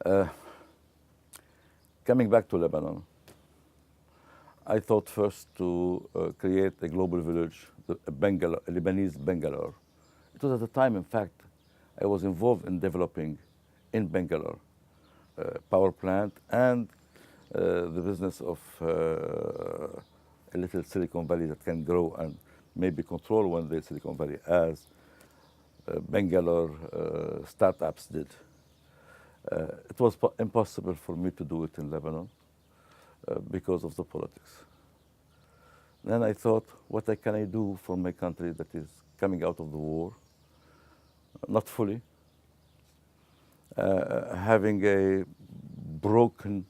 Uh, Coming back to Lebanon, I thought first to create a global village, a Lebanese Bangalore. It was at the time, in fact, I was involved in developing in Bangalore power plant and the business of a little Silicon Valley that can grow and maybe control one day Silicon Valley as Bangalore startups did. It was impossible for me to do it in Lebanon because of the politics. Then I thought, what can I do for my country that is coming out of the war? Not fully. Having a broken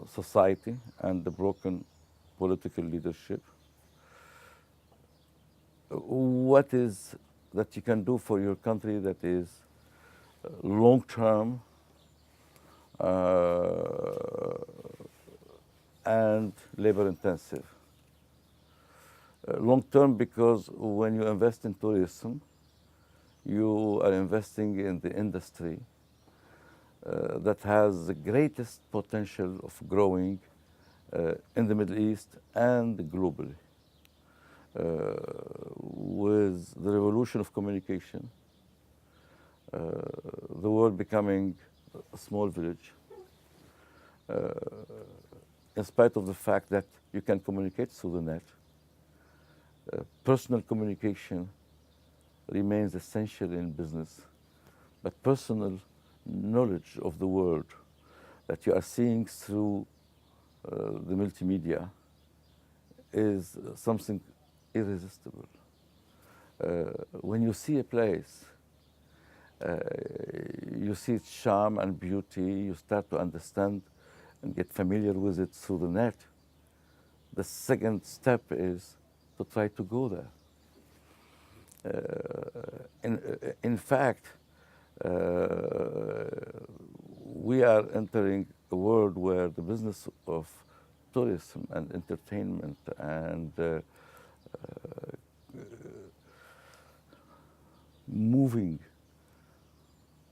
society and a broken political leadership. What is that you can do for your country that is long-term and labor-intensive? Long-term because when you invest in tourism, you are investing in the industry that has the greatest potential of growing in the Middle East and globally. With the revolution of communication, the world becoming a small village, in spite of the fact that you can communicate through the net, personal communication remains essential in business, but personal knowledge of the world that you are seeing through the multimedia is something irresistible. When you see a place, you see its charm and beauty, you start to understand and get familiar with it through the net. The second step is to try to go there. In fact, we are entering a world where the business of tourism and entertainment and moving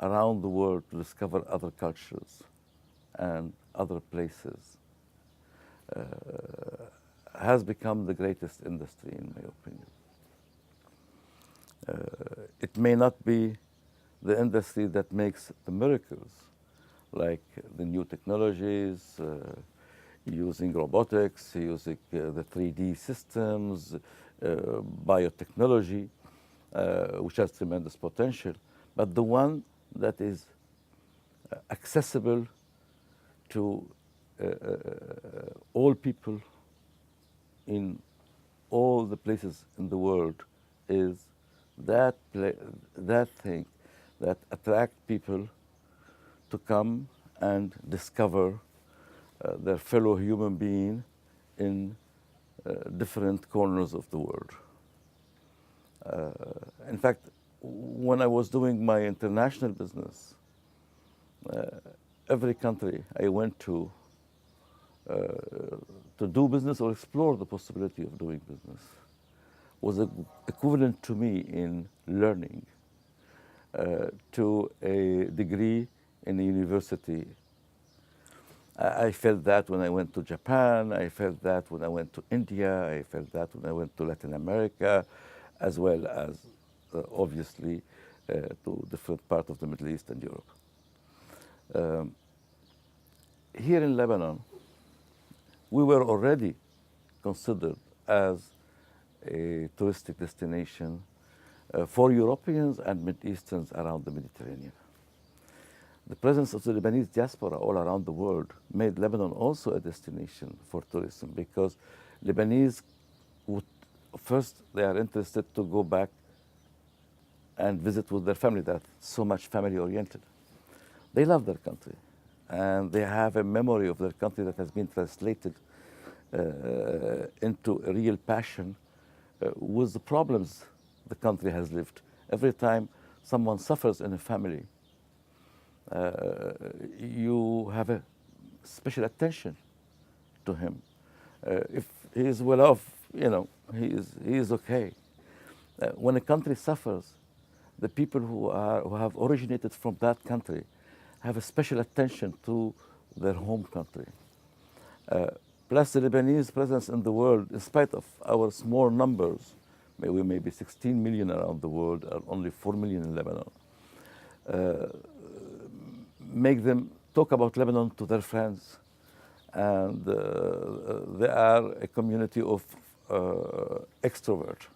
around the world to discover other cultures and other places has become the greatest industry, in my opinion. It may not be the industry that makes the miracles, like the new technologies, using robotics, using the 3D systems, biotechnology, which has tremendous potential, but the one that is accessible to all people in all the places in the world is that thing that attract people to come and discover their fellow human being in different corners of the world. In fact, when I was doing my international business, every country I went to do business or explore the possibility of doing business was equivalent to me in learning to a degree in a university. I felt that when I went to Japan, I felt that when I went to India, I felt that when I went to Latin America, as well as obviously to different parts of the Middle East and Europe. Here in Lebanon, we were already considered as a touristic destination for Europeans and Middle Easterns around the Mediterranean. The presence of the Lebanese diaspora all around the world made Lebanon also a destination for tourism, because Lebanese would, first, they are interested to go back and visit with their family. They're so much family-oriented. They love their country, and they have a memory of their country that has been translated into a real passion with the problems the country has lived. Every time someone suffers in a family, you have a special attention to him. If he is well off, you know, he is okay. When a country suffers, the people who have originated from that country have a special attention to their home country. Plus the Lebanese presence in the world, in spite of our small numbers, we may be 16 million around the world and only 4 million in Lebanon, make them talk about Lebanon to their friends. And they are a community of extroverts.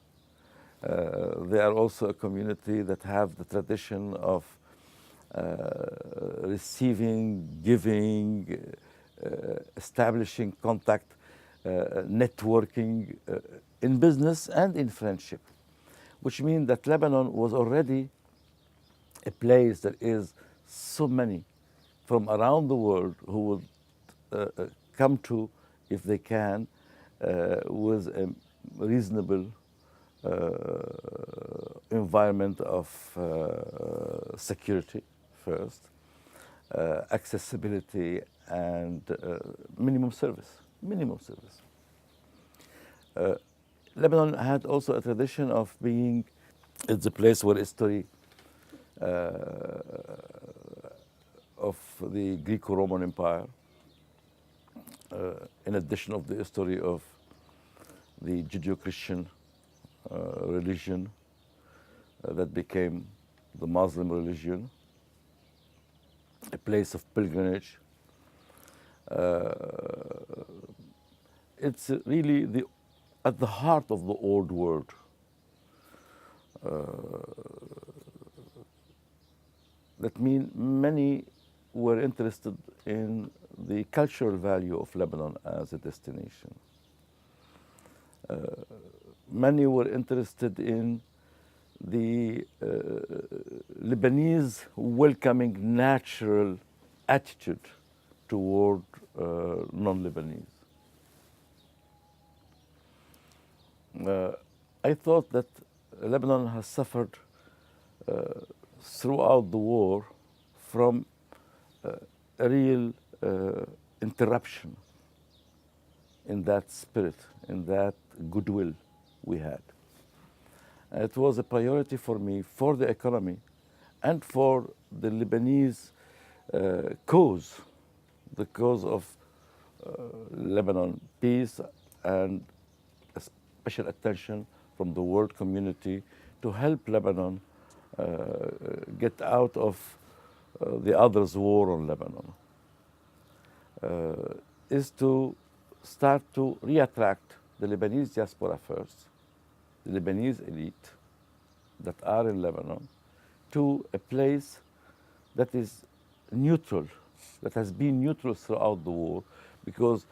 They are also a community that have the tradition of receiving, giving, establishing contact, networking in business and in friendship, which means that Lebanon was already a place that is so many from around the world who would come to, if they can, with a reasonable environment of security first, accessibility, and minimum service. Lebanon had also a tradition of being, it's a place where history of the Greco-Roman Empire, in addition of the history of the Judeo-Christian religion that became the Muslim religion, a place of pilgrimage. It's really at the heart of the old world. That means many were interested in the cultural value of Lebanon as a destination. Many were interested in the Lebanese welcoming natural attitude toward non-Lebanese. I thought that Lebanon has suffered throughout the war from a real interruption in that spirit, in that goodwill we had. And it was a priority for me, for the economy, and for the Lebanese cause, the cause of Lebanon peace, and a special attention from the world community to help Lebanon get out of the others' war on Lebanon, is to start to reattract the Lebanese diaspora first, the Lebanese elite that are in Lebanon, to a place that is neutral, that has been neutral throughout the war, because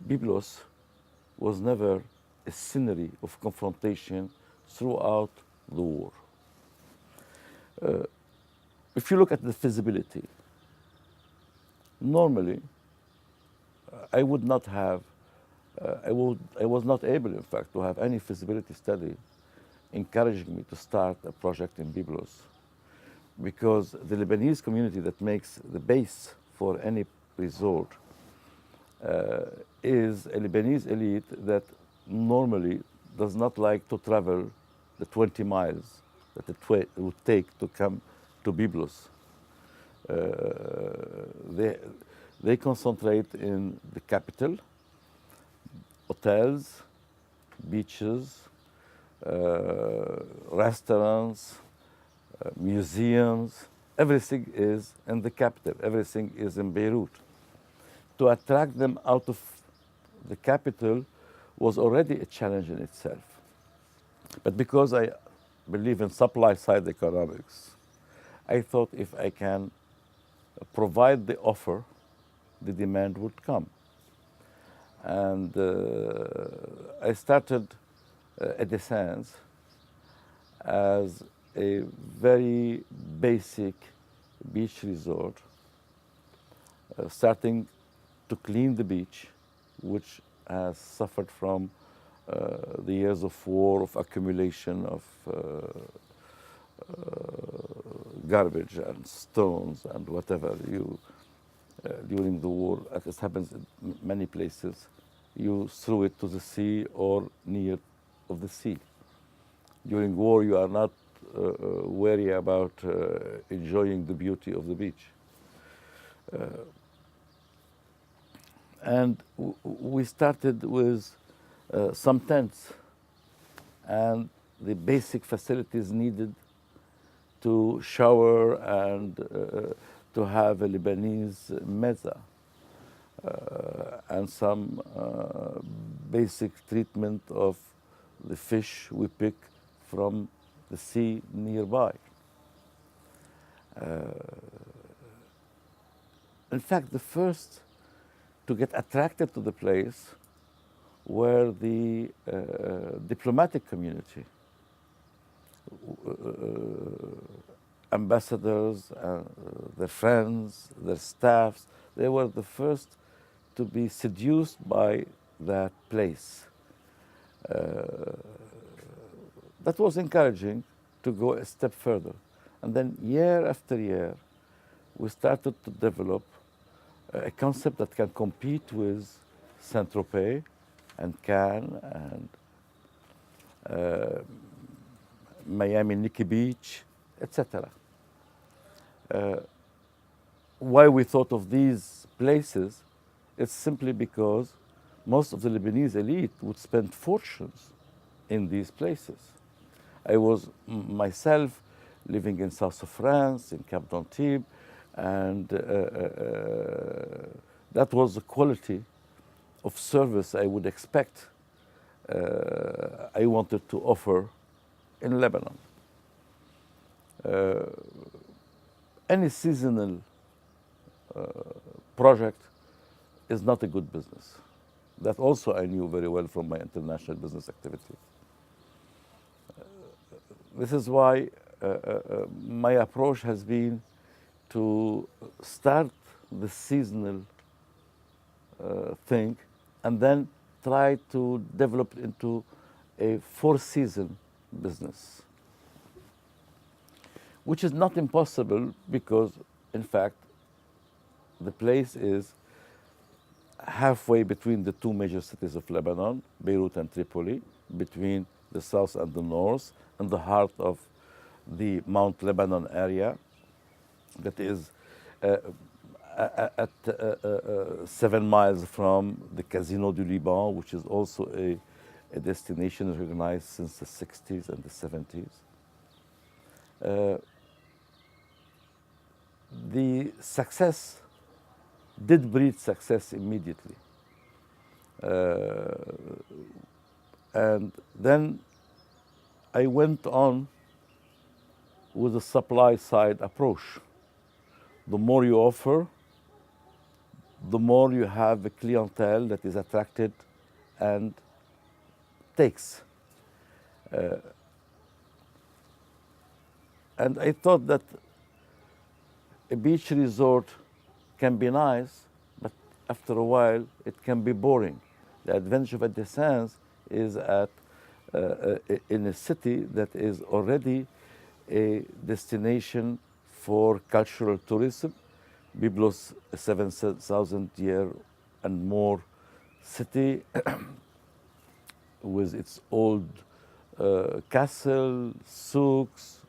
Byblos was never a scenery of confrontation throughout the war. If you look at the feasibility, normally I would not have, I was not able, in fact, to have any feasibility study encouraging me to start a project in Byblos, because the Lebanese community that makes the base for any resort is a Lebanese elite that normally does not like to travel the 20 miles that it would take to come to Byblos. They concentrate in the capital, hotels, beaches, restaurants, museums. Everything is in the capital. Everything is in Beirut. To attract them out of the capital was already a challenge in itself. But because I believe in supply side economics, I thought if I can provide the offer, the demand would come. And I started Edde as a very basic beach resort, starting to clean the beach, which has suffered from the years of war, of accumulation of garbage and stones and whatever during the war, as it happens in many places, you threw it to the sea or near of the sea. During war, you are not wary about enjoying the beauty of the beach. And we started with some tents and the basic facilities needed to shower and to have a Lebanese meza and some basic treatment of the fish we pick from the sea nearby. In fact, the first to get attracted to the place were the diplomatic community, ambassadors, their friends, their staffs. They were the first to be seduced by that place. That was encouraging to go a step further. And then year after year, we started to develop a concept that can compete with Saint-Tropez and Cannes and Miami Nikki Beach, etc. Why we thought of these places, it's simply because most of the Lebanese elite would spend fortunes in these places. I was myself living in south of France, in Cap d'Antibes, and that was the quality of service I would expect I wanted to offer in Lebanon. Any seasonal project is not a good business. That also I knew very well from my international business activity. This is why my approach has been to start the seasonal thing and then try to develop it into a four-season business, which is not impossible because, in fact, the place is halfway between the two major cities of Lebanon, Beirut and Tripoli, between the south and the north, in the heart of the Mount Lebanon area that is at 7 miles from the Casino du Liban, which is also a destination recognized since the 60s and the 70s. The success did breed success immediately. And then I went on with a supply side approach. The more you offer, the more you have a clientele that is attracted and takes. And I thought that a beach resort can be nice, but after a while it can be boring. The advantage of Edde is in a city that is already a destination for cultural tourism. Byblos, a 7,000-year and more city with its old castle, souks,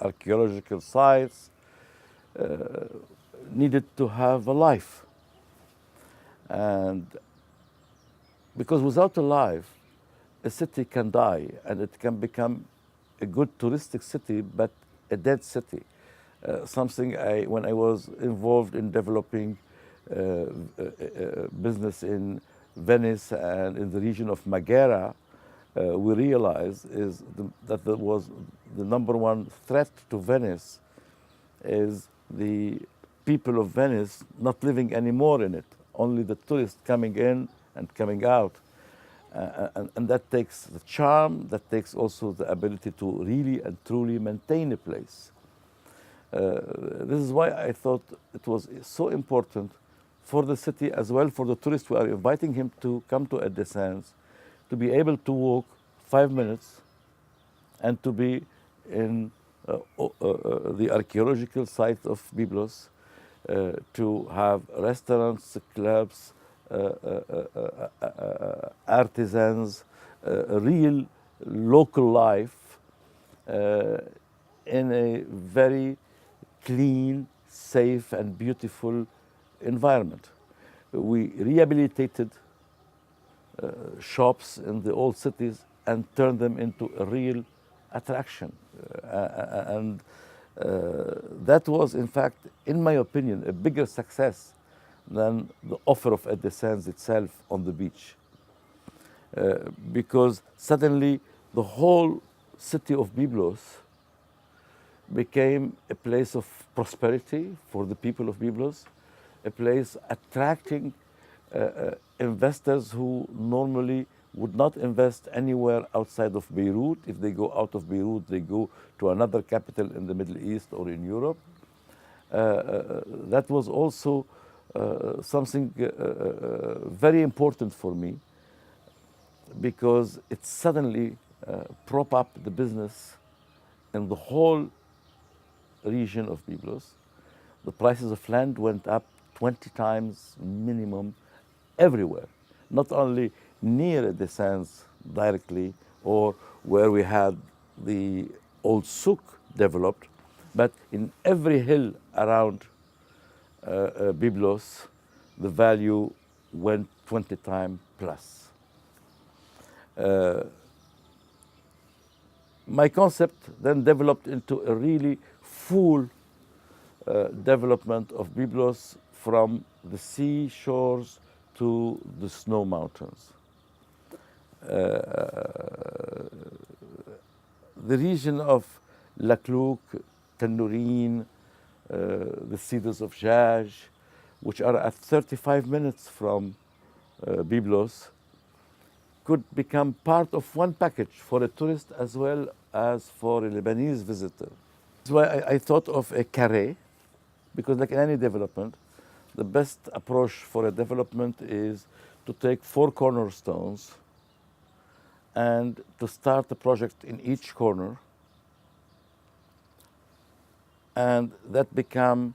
archaeological sites, needed to have a life. And because without a life, a city can die and it can become a good touristic city, but a dead city. Something when I was involved in developing business in Venice and in the region of Maghera, we realized that there was the number one threat to Venice is the people of Venice not living anymore in it, only the tourists coming in and coming out. And that takes the charm, that takes also the ability to really and truly maintain a place. This is why I thought it was so important for the city as well, for the tourists who are inviting him to come to Edde Sands, to be able to walk 5 minutes and to be in the archaeological site of Byblos, to have restaurants, clubs, artisans, real local life in a very clean, safe and beautiful environment. We rehabilitated shops in the old cities and turned them into a real attraction. And that was, in fact, in my opinion, a bigger success than the offer of Edde Sands itself on the beach. Because suddenly the whole city of Byblos became a place of prosperity for the people of Byblos, a place attracting investors who normally would not invest anywhere outside of Beirut. If they go out of Beirut, they go to another capital in the Middle East or in Europe. That was also something very important for me, because it suddenly prop up the business in the whole region of Byblos. The prices of land went up 20 times minimum everywhere, not only near the sands directly or where we had the old souk developed, but in every hill around Byblos, the value went 20 times plus. My concept then developed into a really full development of Byblos, from the seashores to the snow mountains. The region of Laklouk, Tanourin, the cedars of Jaj, which are at 35 minutes from Byblos, could become part of one package for a tourist as well as for a Lebanese visitor. That's why I thought of a carré, because like in any development, the best approach for a development is to take 4 cornerstones and to start a project in each corner, and that become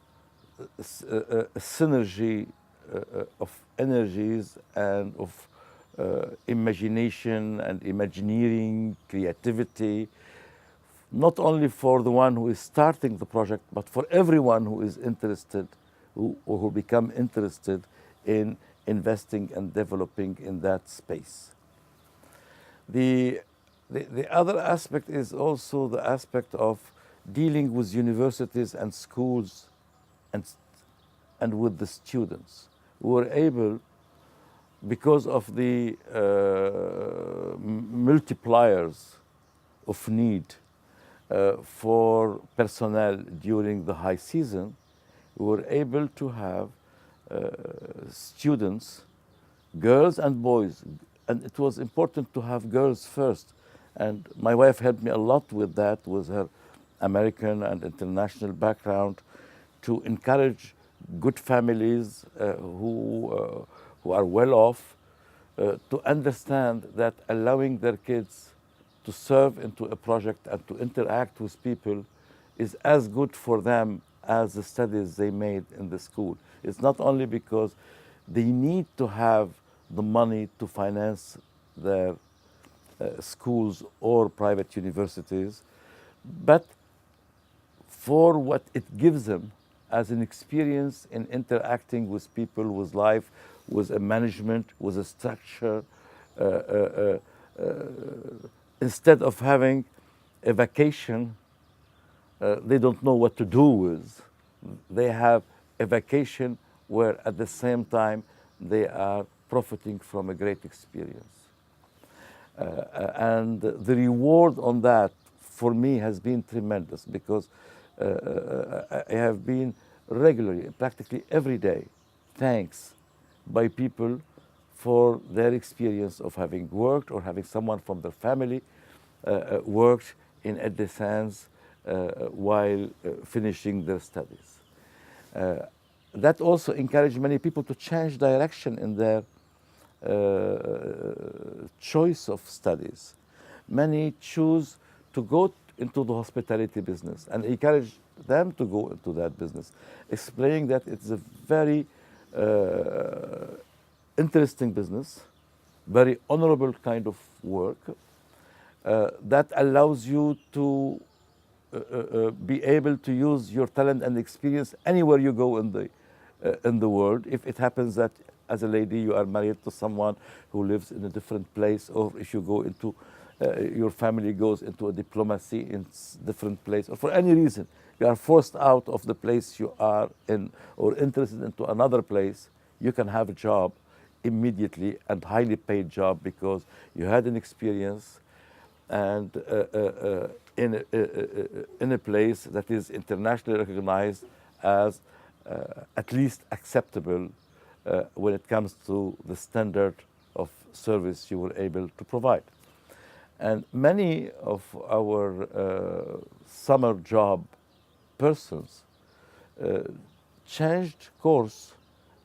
a synergy of energies and of imagination and imagineering, creativity, not only for the one who is starting the project, but for everyone who is interested, or who become interested in investing and developing in that space. The other aspect is also the aspect of dealing with universities and schools and with the students who were able, because of the multipliers of need for personnel during the high season, we were able to have students, girls and boys, and it was important to have girls first. And my wife helped me a lot with that, with her American and international background, to encourage good families who are well off to understand that allowing their kids to serve into a project and to interact with people is as good for them as the studies they made in the school. It's not only because they need to have the money to finance their schools or private universities, but for what it gives them as an experience in interacting with people, with life, with a management, with a structure, instead of having a vacation they don't know what to do with. They have a vacation where at the same time they are profiting from a great experience. And the reward on that for me has been tremendous, because I have been regularly, practically every day, thanks by people for their experience of having worked, or having someone from their family worked in Edde Sands while finishing their studies. That also encouraged many people to change direction in their choice of studies. Many choose to go into the hospitality business, and encourage them to go into that business, explaining that it's a very interesting business, very honorable kind of work that allows you to be able to use your talent and experience anywhere you go in the world. If it happens that as a lady you are married to someone who lives in a different place, or if you go into your family goes into a diplomacy in different place, or for any reason you are forced out of the place you are in or interested into another place, you can have a job immediately and highly paid job because you had an experience and in a place that is internationally recognized as at least acceptable when it comes to the standard of service you were able to provide. And many of our summer job persons changed course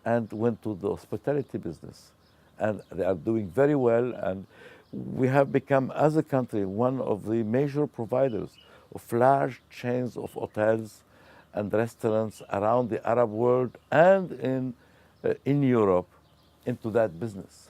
and went to the hospitality business. And they are doing very well. And we have become, as a country, one of the major providers of large chains of hotels and restaurants around the Arab world and in Europe into that business.